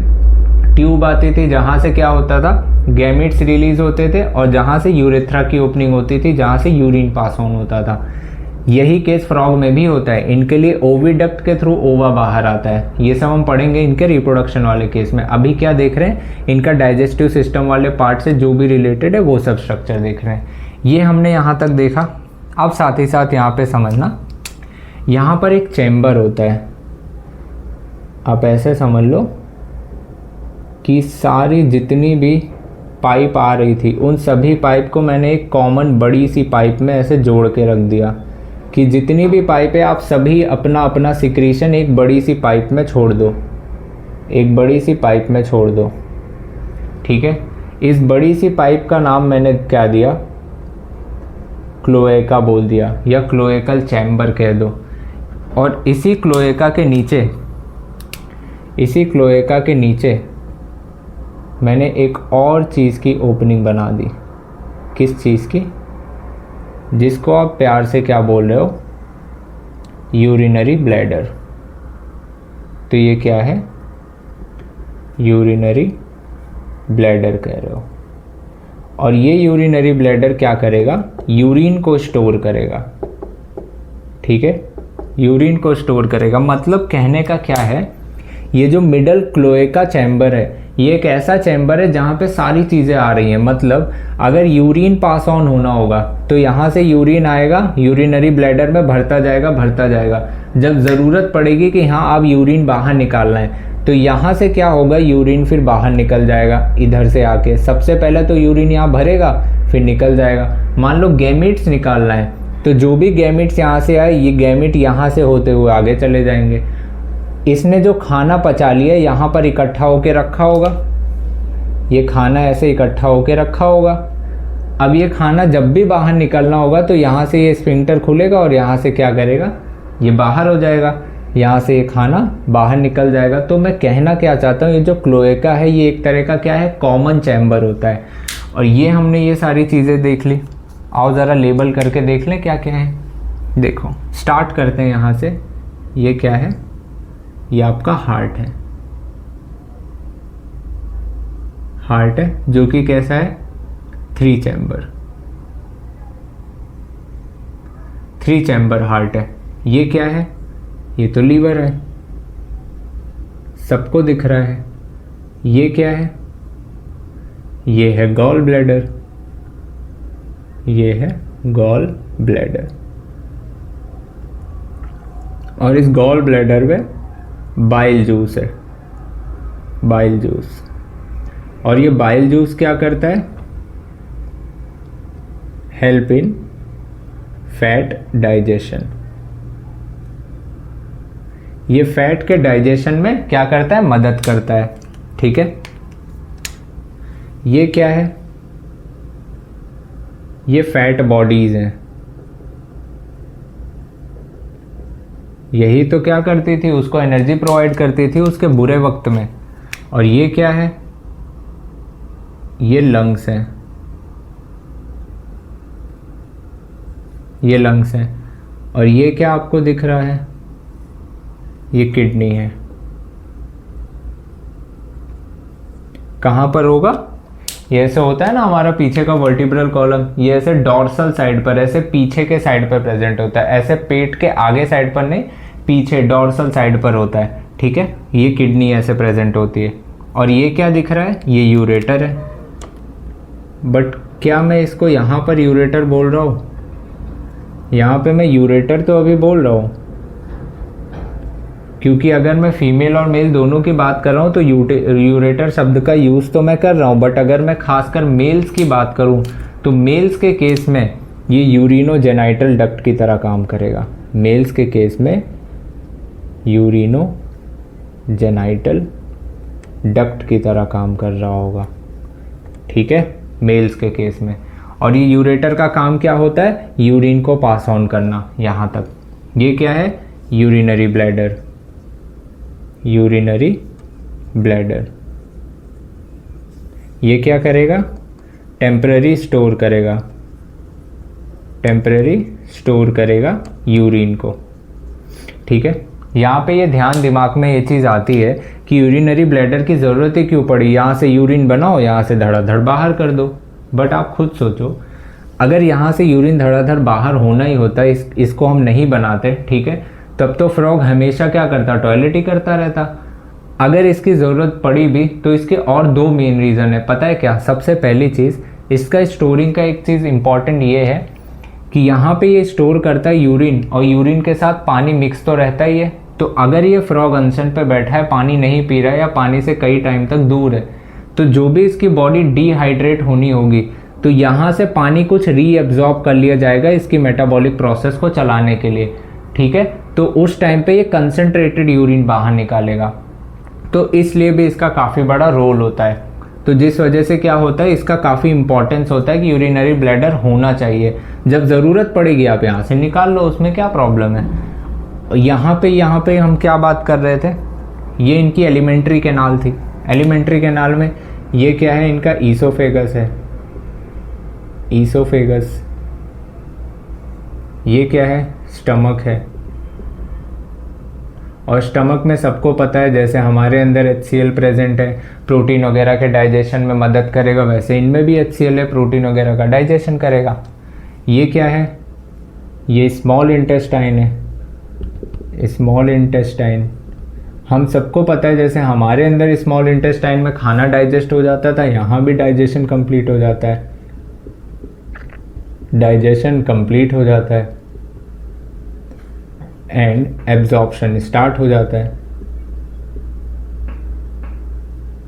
ट्यूब आती थी जहाँ से क्या होता था, गैमीट्स रिलीज होते थे, और जहाँ से यूरेथ्रा की ओपनिंग होती थी, जहाँ से यूरिन पास ऑन होता था। यही केस फ्रॉग में भी होता है। इनके लिए ओविडक्ट के थ्रू ओवा बाहर आता है। ये सब हम पढ़ेंगे इनके रिप्रोडक्शन वाले केस में। अभी क्या देख रहे हैं, इनका डाइजेस्टिव सिस्टम वाले पार्ट से जो भी रिलेटेड है वो सब स्ट्रक्चर देख रहे हैं। ये हमने यहाँ तक देखा। अब साथ ही साथ यहाँ पे समझना, यहाँ पर एक चैम्बर होता है। आप ऐसे समझ लो कि सारी जितनी भी पाइप आ रही थी, उन सभी पाइप को मैंने एक कॉमन बड़ी सी पाइप में ऐसे जोड़ के रख दिया कि जितनी भी पाइप है, आप सभी अपना अपना सिक्रीशन एक बड़ी सी पाइप में छोड़ दो, एक बड़ी सी पाइप में छोड़ दो, ठीक है। इस बड़ी सी पाइप का नाम मैंने क्या दिया, क्लोएका बोल दिया, या क्लोएकल चैम्बर कह दो। और इसी क्लोएका के नीचे मैंने एक और चीज़ की ओपनिंग बना दी। किस चीज़ की, जिसको आप प्यार से क्या बोल रहे हो, यूरिनरी ब्लैडर। तो ये क्या है, यूरिनरी ब्लैडर कह रहे हो। और ये यूरिनरी ब्लैडर क्या करेगा, यूरिन को स्टोर करेगा, ठीक है, यूरिन को स्टोर करेगा। मतलब कहने का क्या है, ये जो मिडल क्लोएका चैम्बर है, ये एक ऐसा चैम्बर है जहाँ पे सारी चीज़ें आ रही हैं। मतलब अगर यूरिन पास ऑन होना होगा तो यहाँ से यूरिन आएगा, यूरिनरी ब्लैडर में भरता जाएगा। जब ज़रूरत पड़ेगी कि हाँ आप यूरिन बाहर निकालना है, तो यहाँ से क्या होगा, यूरिन फिर बाहर निकल जाएगा इधर से आके। सबसे पहले तो यूरिन यहाँ भरेगा, फिर निकल जाएगा। मान लो गैमीट्स निकालना है, तो जो भी गैमीट्स यहाँ से आए, ये गैमीट यहाँ से होते हुए आगे चले जाएंगे। इसने जो खाना पचा लिया यहाँ पर इकट्ठा होके रखा होगा, ये खाना ऐसे इकट्ठा होके रखा होगा। अब ये खाना जब भी बाहर निकलना होगा तो यहाँ से ये स्फिंक्टर खुलेगा और यहाँ से क्या करेगा, ये बाहर हो जाएगा, यहाँ से ये खाना बाहर निकल जाएगा। तो मैं कहना क्या चाहता हूँ, ये जो क्लोएका है ये एक तरह का क्या है, कॉमन चैम्बर होता है। और ये हमने ये सारी चीज़ें देख ली। आओ ज़रा लेबल करके देख लें क्या क्या है। देखो स्टार्ट करते हैं यहाँ से। ये क्या है? ये आपका हार्ट है। हार्ट है जो कि कैसा है? 3 चैम्बर। 3 चैम्बर हार्ट है। ये क्या है? ये तो लीवर है, सबको दिख रहा है। ये क्या है? ये है गॉल ब्लैडर। ये है गॉल ब्लैडर। और इस गॉल ब्लैडर में बाइल जूस है, बाइल जूस। और ये बाइल जूस क्या करता है? Help in fat digestion. ये फैट के डाइजेशन में क्या करता है? मदद करता है। ठीक है। ये क्या है? ये फैट बॉडीज हैं। यही तो क्या करती थी? उसको एनर्जी प्रोवाइड करती थी उसके बुरे वक्त में। और ये क्या है? ये लंग्स हैं। ये लंग्स हैं। और ये क्या आपको दिख रहा है? ये किडनी है। कहाँ पर होगा? ये ऐसे होता है ना हमारा पीछे का वर्टिब्रल कॉलम, ये ऐसे डॉर्सल साइड पर, ऐसे पीछे के साइड पर प्रेजेंट होता है, ऐसे पेट के आगे साइड पर नहीं, पीछे डॉर्सल साइड पर होता है। ठीक है। ये किडनी ऐसे प्रेजेंट होती है। और ये क्या दिख रहा है? ये यूरेटर है। बट क्या मैं इसको यहाँ पर यूरेटर बोल रहा हूँ? यहाँ पे मैं यूरेटर तो अभी बोल रहा हूँ, क्योंकि अगर मैं फीमेल और मेल दोनों की बात कर रहा हूँ तो यूरेटर शब्द का यूज़ तो मैं कर रहा हूँ। बट अगर मैं खासकर मेल्स की बात करूँ तो मेल्स के केस में ये यूरिनोजेनाइटल डक्ट की तरह काम करेगा। मेल्स के केस में यूरिनोजेनाइटल डक्ट की तरह काम कर रहा होगा। ठीक है, मेल्स के केस में। और ये यूरेटर का काम क्या होता है? यूरिन को पास ऑन करना यहाँ तक। ये क्या है? Urinary bladder. यूरिनरी ब्लैडर ये क्या करेगा? टेम्पररी स्टोर करेगा, टेम्पररी स्टोर करेगा यूरिन को। ठीक है। यहाँ पे ये ध्यान दिमाग में ये चीज़ आती है कि यूरिनरी ब्लैडर की ज़रूरत ही क्यों पड़ी? यहाँ से यूरिन बनाओ, यहाँ से धड़ाधड़ बाहर कर दो। बट आप खुद सोचो, अगर यहाँ से यूरिन धड़ाधड़ बाहर होना ही होता, इसको हम नहीं बनाते, ठीक है, तब तो फ्रॉग हमेशा क्या करता? टॉयलेट ही करता रहता। अगर इसकी ज़रूरत पड़ी भी तो इसके और 2 मेन रीज़न है। पता है क्या? सबसे पहली चीज़, इसका स्टोरिंग का एक चीज़ इंपॉर्टेंट ये है कि यहाँ पे ये स्टोर करता है यूरिन, और यूरिन के साथ पानी मिक्स तो रहता ही है। तो अगर ये फ्रॉग अनशन पे बैठा है, पानी नहीं पी रहा है या पानी से कई टाइम तक दूर है, तो जो भी इसकी बॉडी डिहाइड्रेट होनी होगी तो यहाँ से पानी कुछ रीअब्जॉर्ब कर लिया जाएगा इसकी मेटाबॉलिक प्रोसेस को चलाने के लिए। ठीक है। तो उस टाइम पे ये कंसंट्रेटेड यूरिन बाहर निकालेगा। तो इसलिए भी इसका काफ़ी बड़ा रोल होता है। तो जिस वजह से क्या होता है, इसका काफ़ी इंपॉर्टेंस होता है कि यूरिनरी ब्लैडर होना चाहिए। जब ज़रूरत पड़ेगी आप यहाँ से निकाल लो, उसमें क्या प्रॉब्लम है। यहाँ पे हम क्या बात कर रहे थे? ये इनकी एलिमेंट्री कैनाल थी। एलिमेंट्री कैनाल में ये क्या है? इनका ईसोफेगस है। ईसोफेगस। ये क्या है? स्टमक है। और स्टमक में सबको पता है जैसे हमारे अंदर HCl प्रेजेंट है, प्रोटीन वगैरह के डाइजेशन में मदद करेगा, वैसे इनमें भी HCl है, प्रोटीन वगैरह का डाइजेशन करेगा। ये क्या है? ये स्मॉल इंटेस्टाइन है। स्मॉल इंटेस्टाइन हम सबको पता है जैसे हमारे अंदर स्मॉल इंटेस्टाइन में खाना डाइजेस्ट हो जाता था, यहाँ भी डाइजेशन कंप्लीट हो जाता है। डाइजेशन कंप्लीट हो जाता है एंड एब्जॉर्प्शन स्टार्ट हो जाता है।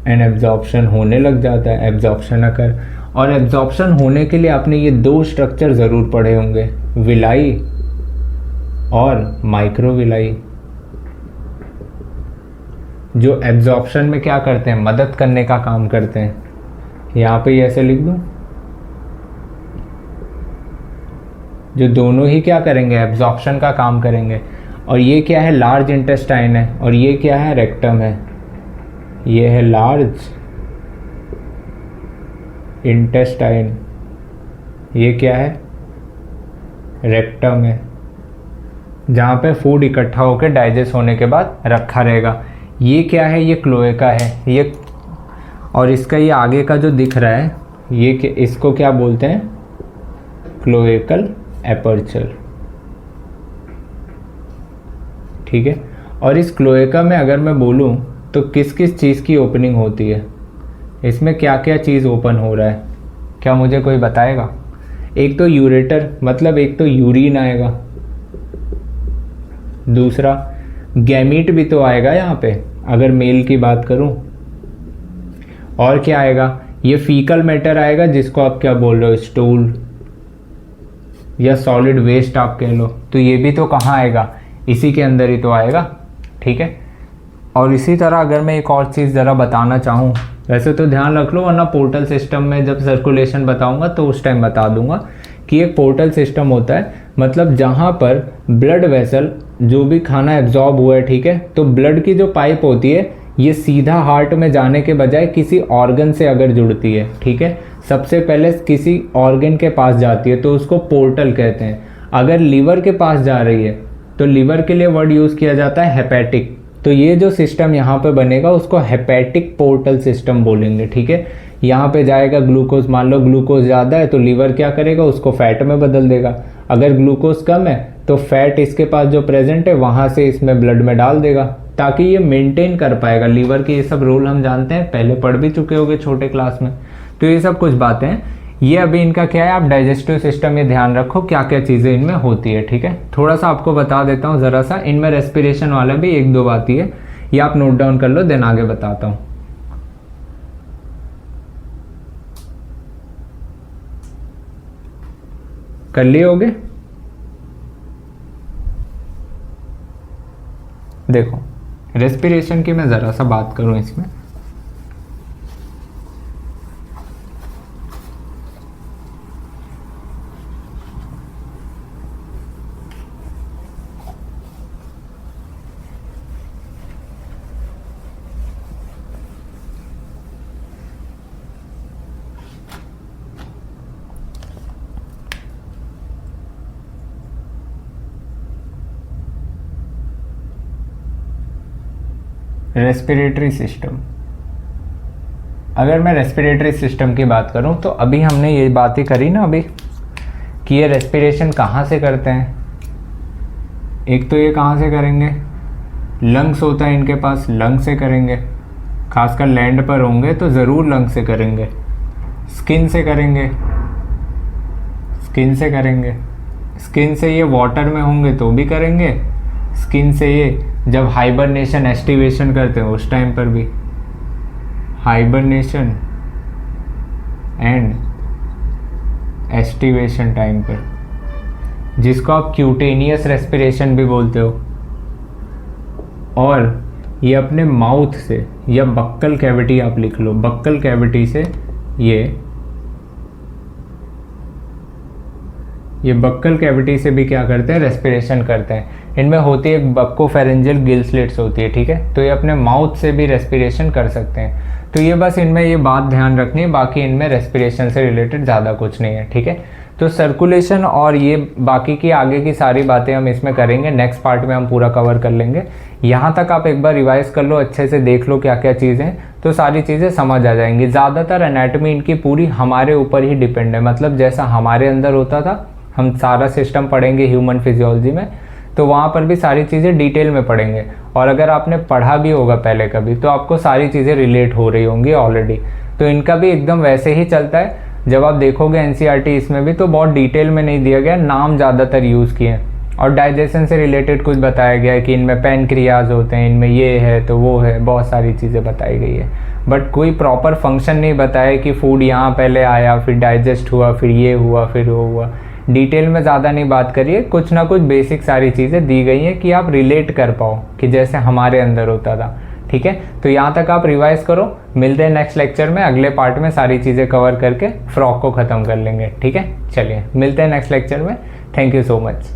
एंड एब्जॉर्प्शन होने लग जाता है, एब्जॉर्प्शन अकर। और एब्जॉर्प्शन होने के लिए आपने ये 2 स्ट्रक्चर ज़रूर पढ़े होंगे, विलाई और माइक्रोविलाई, जो एब्जॉर्प्शन में क्या करते हैं? मदद करने का काम करते हैं। यहाँ पे ऐसे लिख दूँ, जो दोनों ही क्या करेंगे? एब्जॉर्प्शन का काम करेंगे। और ये क्या है? लार्ज इंटेस्टाइन है। और ये क्या है? रेक्टम है। ये है लार्ज इंटेस्टाइन। ये क्या है? रेक्टम है। जहाँ पे फूड इकट्ठा होकर डाइजेस्ट होने के बाद रखा रहेगा। ये क्या है, ये क्लोएका है ये, और इसका ये आगे का जो दिख रहा है ये इसको क्या बोलते हैं, क्लोएकल एपर्चर। ठीक है, और इस क्लोएका में अगर मैं बोलूँ तो किस किस चीज़ की ओपनिंग होती है, इसमें क्या क्या चीज़ ओपन हो रहा है, क्या मुझे कोई बताएगा? एक तो यूरेटर, मतलब एक तो यूरिन आएगा, दूसरा गैमीट भी तो आएगा यहाँ पे अगर मेल की बात करूँ, और क्या आएगा, ये फीकल मैटर आएगा जिसको आप क्या बोल रहे हो, स्टूल या सॉलिड वेस्ट आप कह लो, तो ये भी तो कहाँ आएगा, इसी के अंदर ही तो आएगा। ठीक है, और इसी तरह अगर मैं एक और चीज़ ज़रा बताना चाहूँ, वैसे तो ध्यान रख लो वरना पोर्टल सिस्टम में जब सर्कुलेशन बताऊंगा तो उस टाइम बता दूंगा कि एक पोर्टल सिस्टम होता है, मतलब जहाँ पर ब्लड वेसल जो भी खाना एब्जॉर्ब हुआ है, ठीक है, तो ब्लड की जो पाइप होती है ये सीधा हार्ट में जाने के बजाय किसी ऑर्गन से अगर जुड़ती है, ठीक है, सबसे पहले किसी ऑर्गन के पास जाती है तो उसको पोर्टल कहते हैं। अगर लीवर के पास जा रही है तो लीवर के लिए वर्ड यूज़ किया जाता है हेपेटिक, तो ये जो सिस्टम यहाँ पे बनेगा उसको हेपेटिक पोर्टल सिस्टम बोलेंगे। ठीक है, यहाँ पे जाएगा ग्लूकोज, मान लो ग्लूकोज ज़्यादा है तो लीवर क्या करेगा, उसको फैट में बदल देगा। अगर ग्लूकोज कम है तो फैट इसके पास जो प्रेजेंट है वहाँ से इसमें ब्लड में डाल देगा, ताकि ये मेंटेन कर पाएगा। लीवर के ये सब रोल हम जानते हैं, पहले पढ़ भी चुके होंगे छोटे क्लास में, तो ये सब कुछ बातें हैं। ये अभी इनका क्या है, आप डाइजेस्टिव सिस्टम ये ध्यान रखो क्या क्या चीज़ें इनमें होती है। ठीक है, थोड़ा सा आपको बता देता हूँ ज़रा सा, इनमें रेस्पिरेशन वाला भी एक दो बात ही है, ये आप नोट डाउन कर लो, देन आगे बताता हूँ। कर लिए होगे? देखो रेस्पिरेशन की मैं ज़रा सा बात करूँ इसमें, रेस्पिरेटरी सिस्टम। अगर मैं रेस्पिरेटरी सिस्टम की बात करूं तो अभी हमने ये बात ही करी ना अभी कि ये रेस्पिरेशन कहाँ से करते हैं। एक तो ये कहाँ से करेंगे, लंग्स होता है इनके पास, लंग से करेंगे, खासकर लैंड पर होंगे तो ज़रूर लंग से करेंगे। स्किन से करेंगे, स्किन से करेंगे, स्किन से ये वाटर में होंगे तो भी करेंगे, स्किन से ये जब हाइबरनेशन एस्टिवेशन करते हैं उस टाइम पर भी, हाइबरनेशन एंड एस्टिवेशन टाइम पर, जिसको आप क्यूटेनियस रेस्पिरेशन भी बोलते हो। और ये अपने माउथ से या बक्कल कैविटी आप लिख लो, बक्कल कैविटी से ये बक्कल कैविटी से भी क्या करते हैं, रेस्पिरेशन करते हैं। इनमें होती है एक बक्कोफेरेंजियल गिल स्लिट्स होती है, ठीक है, तो ये अपने माउथ से भी रेस्पिरेशन कर सकते हैं। तो ये बस इनमें ये बात ध्यान रखनी है, बाकी इनमें रेस्पिरेशन से रिलेटेड ज़्यादा कुछ नहीं है। ठीक है, तो सर्कुलेशन और ये बाकी की आगे की सारी बातें हम इसमें करेंगे, नेक्स्ट पार्ट में हम पूरा कवर कर लेंगे। यहाँ तक आप एक बार रिवाइज कर लो, अच्छे से देख लो क्या क्या चीज़ें, तो सारी चीज़ें समझ आ जाएंगी। ज़्यादातर एनाटॉमी इनकी पूरी हमारे ऊपर ही डिपेंड है, मतलब जैसा हमारे अंदर होता था, हम सारा सिस्टम पढ़ेंगे ह्यूमन फिजियोलॉजी में, तो वहाँ पर भी सारी चीज़ें डिटेल में पढ़ेंगे। और अगर आपने पढ़ा भी होगा पहले कभी, तो आपको सारी चीज़ें रिलेट हो रही होंगी ऑलरेडी। तो इनका भी एकदम वैसे ही चलता है। जब आप देखोगे एनसीईआरटी इसमें भी तो बहुत डिटेल में नहीं दिया गया, नाम ज़्यादातर यूज़ किए हैं। और डाइजेशन से रिलेटेड कुछ बताया गया है कि इनमें पैनक्रियाज होते हैं, इनमें ये है तो वो है, बहुत सारी चीज़ें बताई गई है। बट कोई प्रॉपर फंक्शन नहीं बताया कि फूड यहाँ पहले आया, फिर डाइजेस्ट हुआ, फिर ये हुआ, फिर वो हुआ। डिटेल में ज़्यादा नहीं बात करिए, कुछ ना कुछ बेसिक सारी चीज़ें दी गई हैं कि आप रिलेट कर पाओ कि जैसे हमारे अंदर होता था। ठीक है, तो यहाँ तक आप रिवाइज करो। मिलते हैं नेक्स्ट लेक्चर में, अगले पार्ट में सारी चीज़ें कवर करके फ्रॉक को ख़त्म कर लेंगे। ठीक है, चलिए मिलते हैं नेक्स्ट लेक्चर में। Thank you so much.